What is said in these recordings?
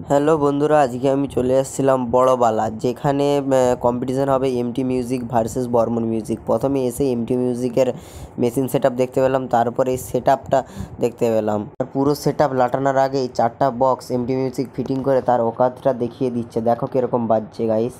Hello বন্ধুরা, আজকে আমি চলে এসেছিলাম বড়বালা, যেখানে কম্পিটিশান হবে MT music versus Burman music. প্রথমে এসে এমটি মিউজিকের মেশিন সেট আপ দেখতে পেলাম, তারপরে এই সেট আপটা দেখতে পেলাম। আর পুরো সেট আপ লাটানোর আগেই 4টা বক্স এমটি মিউজিক ফিটিং করে তার ওকাতটা দেখিয়ে দিচ্ছে। দেখো কীরকম বাজছে গাইস।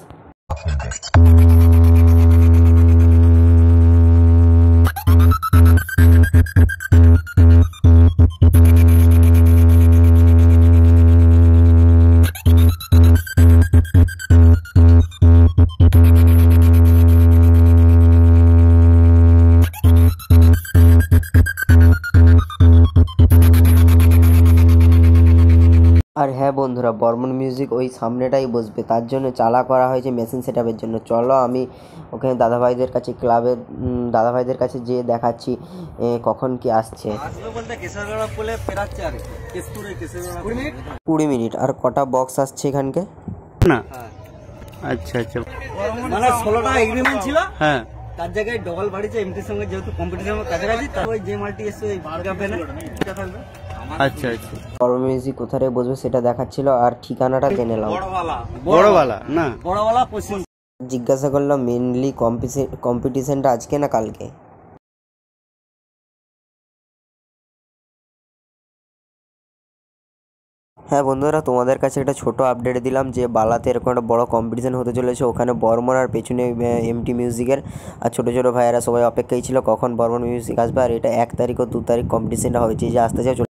আর হ্যাঁ বন্ধুরা, বর্মন মিউজিক ওই সামনেটাই বসবে, তার জন্য চালা করা হয়েছে মেশিন সেট আপের জন্য। চলো আমি ওখানে দাদাভাইদের কাছে, ক্লাবের দাদাভাইদের কাছে যেয়ে দেখাচ্ছি কখন কি আসছে। 20 মিনিট। আর কটা বক্স আসছে এখানকে না? আচ্ছা আচ্ছা, মানে 16টা এগ্রিমেন্ট ছিল। হ্যাঁ, তার জায়গায় ডবল বাড়িছে এমটির সঙ্গে, যেহেতু কম্পিটিশন কাছাকাছি, তার ওই যে মালটি এসে বার্গার এটা থাকবে। আচ্ছা আচ্ছা, বর্মন মিউজিক কোথায় বসবে সেটা দেখাচ্ছিল, আর ঠিকানাটা জেনে নাও। বড়বালা না? বড়বালা পশ্চিম। জিজ্ঞাসা করলাম মেনলি কম্পিটিশনটা আজকে না কালকে। হ্যাঁ বন্ধুরা, তোমাদের কাছে একটা ছোট আপডেট দিলাম যে বালাতে এরকম একটা বড় কম্পিটিশন হতে চলেছে। ওখানে বর্মন আর পেছনে এমটি মিউজিকের আর ছোটো ছোটো ভাইয়েরা সবাই অপেক্ষায় ছিল কখন বর্মন মিউজিক আসবে। আর এটা 1 তারিখ ও 2 তারিখ কম্পিটিশনটা হয়েছে, যে আসতে চাও